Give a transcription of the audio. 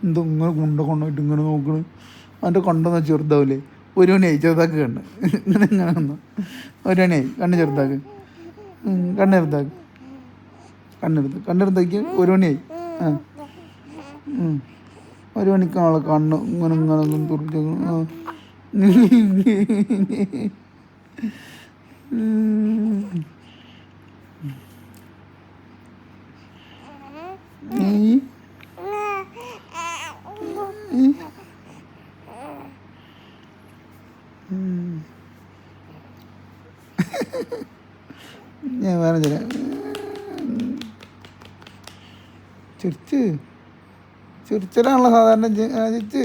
എന്തോ ഇങ്ങനെ കൊണ്ടുപോയിട്ട് ഇങ്ങനെ നോക്കണ്. അവൻ്റെ കൊണ്ടെന്ന് ചെറുതാവില്ലേ? ഒരു മണിയായി ചെറുതാക്ക് കണ്ണ് ഇങ്ങനെ ഇങ്ങനെ വന്നു. ഒരു മണിയായി കണ്ണ് ചെറുതാക്ക്, കണ്ണെറുതാക്ക്, കണ്ണെടുത്താക്കി. ഒരു മണിയായി. ആ ഒരു മണിക്കാളെ കണ്ണ് ഇങ്ങനെ ഇങ്ങനെ തുറപ്പിച്ചു. ഞാൻ വേറെ തരാം. ചിരിച്ച് ചിരിച്ചിട്ടാണല്ലോ സാധാരണ ചിരിച്ച്.